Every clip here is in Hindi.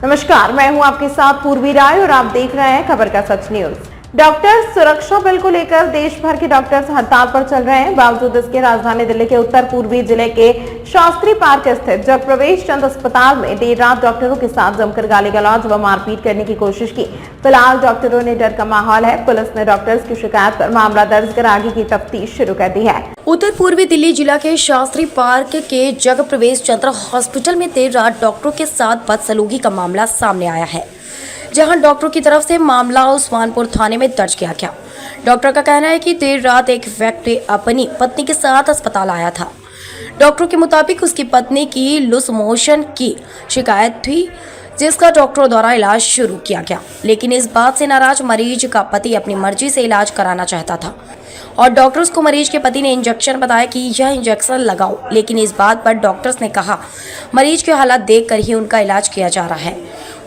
नमस्कार, मैं हूं आपके साथ पूर्वी राय और आप देख रहे हैं खबर का सच न्यूज। डॉक्टर्स सुरक्षा बिल को लेकर देश भर के डॉक्टर्स हड़ताल पर चल रहे हैं। बावजूद इसके राजधानी दिल्ली के उत्तर पूर्वी जिले के शास्त्री पार्क स्थित जगप्रवेश चंद अस्पताल में देर रात डॉक्टरों के साथ जमकर गाली गलौज व मारपीट करने की कोशिश की। फिलहाल डॉक्टरों ने डर का माहौल है। पुलिस ने डॉक्टर्स की शिकायत पर मामला दर्ज कर आगे की तफ्तीश शुरू कर दी है। उत्तर पूर्वी दिल्ली जिला के शास्त्री पार्क के जगप्रवेश चंद्र हॉस्पिटल में देर रात डॉक्टरों के साथ बदसलूकी का मामला सामने आया है, जहां डॉक्टरों की तरफ से मामला उस्मानपुर थाने में दर्ज किया गया। डॉक्टर का कहना है कि देर रात एक व्यक्ति अपनी पत्नी के साथ अस्पताल आया था। डॉक्टरों के मुताबिक उसकी पत्नी की लूज मोशन की शिकायत थी, जिसका डॉक्टरों द्वारा इलाज शुरू किया गया। लेकिन इस बात से नाराज मरीज का पति अपनी मर्जी से इलाज कराना चाहता था और डॉक्टर्स को मरीज के पति ने इंजेक्शन बताया कि यह इंजेक्शन लगाओ, लेकिन इस बात पर डॉक्टर्स ने कहा मरीज के हालात देखकर ही उनका इलाज किया जा रहा है।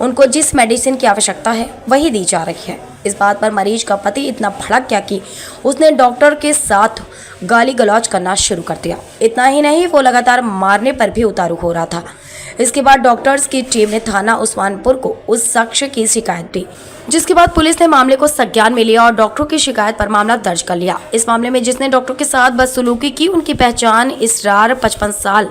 उनको जिस मेडिसिन की आवश्यकता है वही दी जा रही है। इस बात पर मरीज का पति इतना भड़क गया कि उसने डॉक्टर के साथ गाली गलौज करना शुरू कर दिया। इतना ही नहीं, वो लगातार मारने पर भी उतारू हो रहा था। इसके बाद डॉक्टर्स की टीम ने थाना उस्मानपुर को उस शख्स की शिकायत दी, जिसके बाद पुलिस ने मामले को संज्ञान में लिया और डॉक्टरों की शिकायत पर मामला दर्ज कर लिया। इस मामले में जिसने डॉक्टरों के साथ बदसलूकी की, उनकी पहचान इसरार 55 साल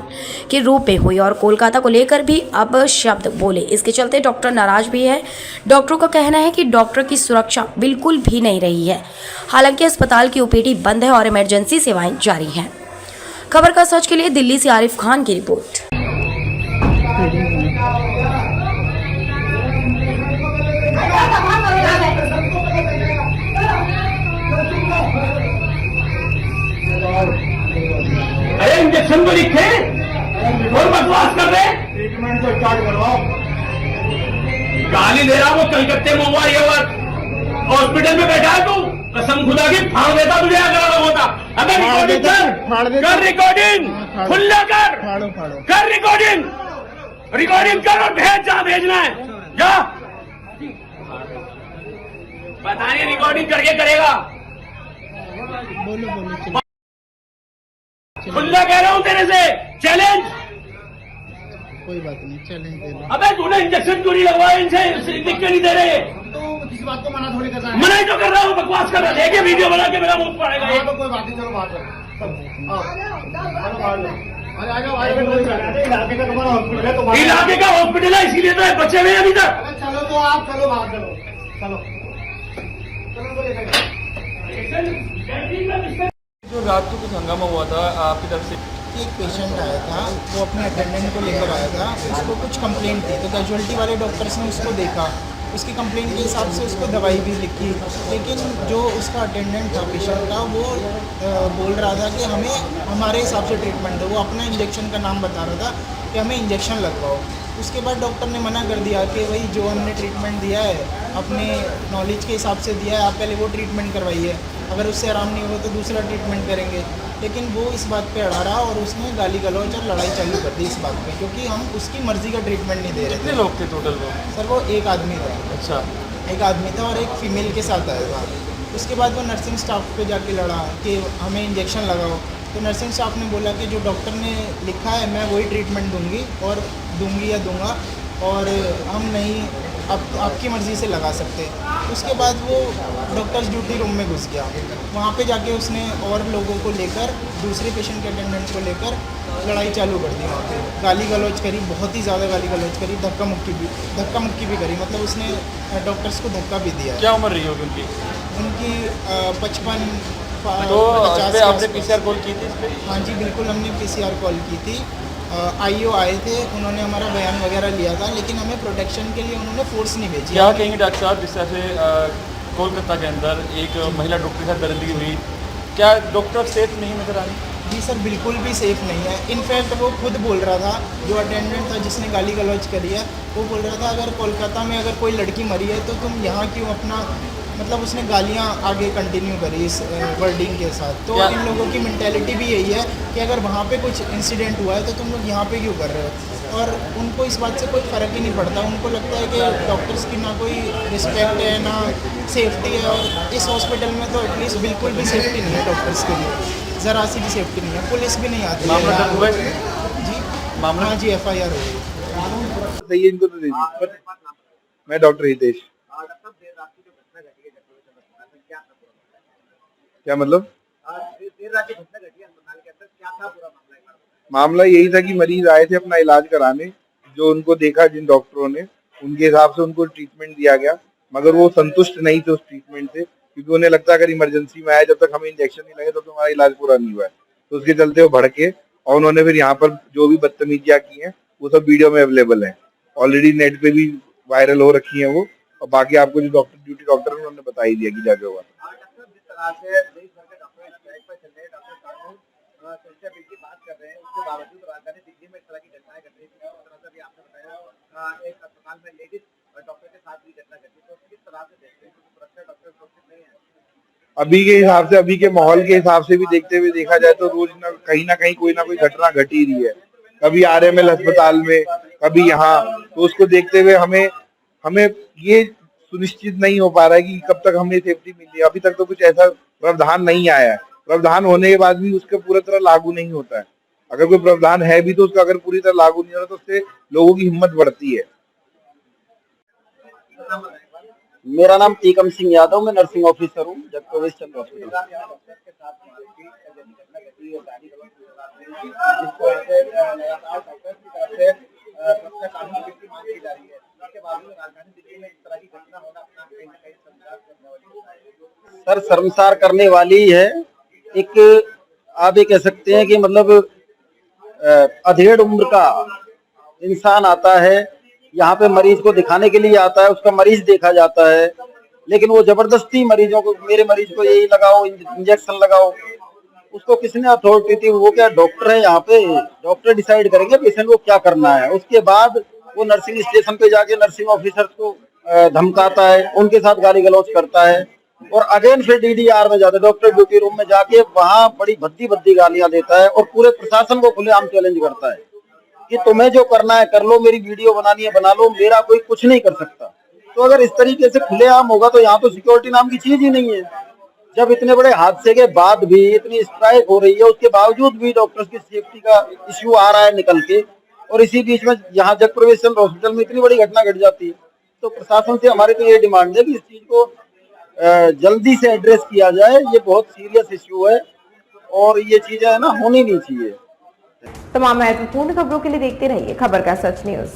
के रूप में हुई और कोलकाता को लेकर भी अब शब्द बोले। इसके चलते डॉक्टर नाराज भी है। डॉक्टरों का कहना है कि डॉक्टर की सुरक्षा बिल्कुल भी नहीं रही है। हालांकि अस्पताल की ओपीडी बंद है और इमरजेंसी सेवाएं जारी हैं। खबर का सच के लिए दिल्ली से आरिफ खान की रिपोर्ट। अरे इंजेक्शन तो लिखे और बकवास कर रहे। ट्रीटमेंट को स्टार्ट करवाओ। गाली दे रहा वो कलकत्ते में हुआ ये बात। हॉस्पिटल में बैठा है तू, कसम खुदा की फाड़ देता तुझे अगर होता। अबे रिकॉर्डिंग कर रिकॉर्डिंग खुल्ला कर रिकॉर्डिंग कर और भेज, जहाँ भेजना है जा। पता नहीं रिकॉर्डिंग करके करेगा। खुल्ला कह रहा हूँ तेरे से, चैलेंज। कोई बात नहीं, चैलेंज दे लो। अबे तूने इंजेक्शन क्यों नहीं लगवाया? इनसे लिख के नहीं दे रहे। तो किसी बात को मना थोड़ी कर रहा है। मना ही तो कर रहा हूँ, बकवास कर रहा है। देखिए वीडियो बना के मेरा मुंह पड़ेगा। तो कोई बात नहीं, चलो बाहर इलाके का हॉस्पिटल है, इसीलिए तो है, बचे हुए हैं अभी तक। चलो तो आप चलो बाहर, चलो जो रात को कुछ हंगामा हुआ था आपकी तरफ से? एक पेशेंट आया था, वो अपने अटेंडेंट को लेकर आया था। उसको कुछ कंप्लेंट थी, तो कैजुअलिटी वाले डॉक्टर्स ने उसको देखा, उसकी कंप्लेंट के हिसाब से उसको दवाई भी लिखी। लेकिन जो उसका अटेंडेंट था पेशेंट का, वो बोल रहा था कि हमें हमारे हिसाब से ट्रीटमेंट दो। वो अपना इंजेक्शन का नाम बता रहा था कि हमें इंजेक्शन लगवाओ। उसके बाद डॉक्टर ने मना कर दिया कि भाई जो हमने ट्रीटमेंट दिया है अपने नॉलेज के हिसाब से दिया है, आप पहले वो ट्रीटमेंट करवाइए, अगर उससे आराम नहीं हो तो दूसरा ट्रीटमेंट करेंगे। लेकिन वो इस बात पे अड़ा रहा और उसने गाली गलौज और लड़ाई चालू कर दी इस बात पे, क्योंकि हम उसकी मर्जी का ट्रीटमेंट नहीं दे रहे थे। कितने लोग थे टोटल वो? सर वो एक आदमी था। अच्छा, एक आदमी था और एक फीमेल के साथ आया था। उसके बाद वो नर्सिंग स्टाफ पे जाके लड़ा कि हमें इंजेक्शन लगाओ। तो नर्सिंग स्टाफ ने बोला कि जो डॉक्टर ने लिखा है मैं वही ट्रीटमेंट दूंगी या दूंगा, और हम नहीं आपकी मर्ज़ी से लगा सकते। उसके बाद वो डॉक्टर्स ड्यूटी रूम में घुस गया। वहाँ पे जाके उसने और लोगों को लेकर, दूसरे पेशेंट के अटेंडेंट को लेकर लड़ाई चालू कर दी। वहाँ पे गाली गलौज करी, बहुत ही ज़्यादा गाली गलौज करी, धक्का मुक्की भी करी। मतलब उसने डॉक्टर्स को धक्का भी दिया। क्या उम्र रही होगी उनकी? 55 तो 50 आपने PCR कॉल की थी इस पर? हाँ जी बिल्कुल, हमने PCR कॉल की थी। IO आए थे, उन्होंने हमारा बयान वगैरह लिया था, लेकिन हमें प्रोटेक्शन के लिए उन्होंने फोर्स नहीं भेजी। क्या कहेंगे डॉक्टर साहब, जिस तरह से कोलकाता के अंदर एक महिला डॉक्टर के साथ दरिंदगी हुई, क्या डॉक्टर सेफ नहीं नजर आ रही? जी सर, बिल्कुल भी सेफ़ नहीं है। इनफैक्ट वो खुद बोल रहा था, जो अटेंडेंट था जिसने गाली गलौज करी है, वो बोल रहा था अगर कोलकाता में अगर कोई लड़की मरी है तो तुम यहाँ क्यों अपना, मतलब उसने गालियाँ आगे कंटिन्यू करी इस वर्डिंग के साथ। तो इन लोगों की मेंटालिटी भी यही है कि अगर वहाँ पे कुछ इंसिडेंट हुआ है तो तुम लोग यहाँ पे क्यों कर रहे हो, और उनको इस बात से कोई फ़र्क ही नहीं पड़ता। उनको लगता है कि डॉक्टर्स की ना कोई रिस्पेक्ट है ना सेफ्टी है, और इस हॉस्पिटल में तो एटलीस्ट बिल्कुल भी सेफ्टी नहीं है डॉक्टर्स के लिए, ज़रा सी भी सेफ्टी नहीं है, पुलिस भी नहीं आती है। मामला दर्ज हुआ है? जी मामला? हाँ जी, FIR हो गई। सही है, इनको तो दे दी। मैं डॉक्टर हितेश। क्या मतलब? मामला यही था कि मरीज आए थे अपना इलाज कराने, जो उनको देखा जिन डॉक्टरों ने, उनके हिसाब से उनको ट्रीटमेंट दिया गया, मगर वो संतुष्ट नहीं थे उस ट्रीटमेंट से, क्योंकि उन्हें लगता है अगर इमरजेंसी में आए, जब तक हमें इंजेक्शन नहीं लगे तब तक हमारा इलाज पूरा नहीं हुआ है। तो उसके चलते वो भड़के और उन्होंने फिर यहाँ पर जो भी बदतमीजियां की हैं वो सब वीडियो में अवेलेबल है, ऑलरेडी नेट पे भी वायरल हो रखी है वो, और बाकी आपको जो डॉक्टर ड्यूटी डॉक्टर है उन्होंने बता ही दिया कि जाके हुआ। अभी के हिसाब से, अभी के माहौल के हिसाब से भी देखते हुए देखा जाए तो रोज ना कहीं कोई ना कोई घटना घट ही रही है, कभी आरएमएल अस्पताल में, कभी यहाँ। तो उसको देखते हुए हमें ये सुनिश्चित नहीं हो पा रहा है कि कब तक हमें सेफ्टी मिली। अभी तक तो कुछ ऐसा प्रावधान नहीं आया है, प्रावधान होने के बाद भी उसका पूरी तरह लागू नहीं होता है। अगर कोई प्रावधान है भी तो उसका अगर पूरी तरह लागू नहीं होता तो उससे लोगों की हिम्मत बढ़ती है। मेरा नाम टीकम सिंह यादव, मैं नर्सिंग ऑफिसर हूँ जग प्रवेश चंद्र हॉस्पिटल। सर शर्मसार करने वाली है। एक आप ये कह सकते हैं कि मतलब अधेड़ उम्र का इंसान आता है यहाँ पे, मरीज को दिखाने के लिए आता है, उसका मरीज देखा जाता है, लेकिन वो जबरदस्ती मरीजों को, मेरे मरीज को यही लगाओ, इंजेक्शन लगाओ। उसको किसने अथॉरिटी थी? वो क्या डॉक्टर है? यहाँ पे डॉक्टर डिसाइड करेंगे पेशेंट को क्या करना है। उसके बाद वो नर्सिंग स्टेशन पे जाके नर्सिंग ऑफिसर को धमकाता है, उनके साथ गाली गलौज करता है, और अगेन फिर डीडीआर में जाता है, डॉक्टर ड्यूटी रूम में जाके वहां बड़ी भद्दी भद्दी गालियां देता है और पूरे प्रशासन को खुलेआम चैलेंज करता है कि तुम्हें जो करना है कर लो, मेरी वीडियो बनानी है बना लो, मेरा कोई कुछ नहीं कर सकता। तो अगर इस तरीके से खुलेआम होगा तो यहाँ तो सिक्योरिटी नाम की चीज ही नहीं है। जब इतने बड़े हादसे के बाद भी इतनी स्ट्राइक हो रही है, उसके बावजूद भी डॉक्टर्स की सेफ्टी का इश्यू आ रहा है निकल के, और इसी बीच में यहाँ जग प्रवेश चंद्र हॉस्पिटल में इतनी बड़ी घटना घट जाती है। तो प्रशासन से हमारी तो ये डिमांड है कि इस चीज को जल्दी से एड्रेस किया जाए। ये बहुत सीरियस इश्यू है और ये चीजें है ना होनी नहीं चाहिए। तमाम महत्वपूर्ण खबरों के लिए देखते रहिए खबर का सच न्यूज।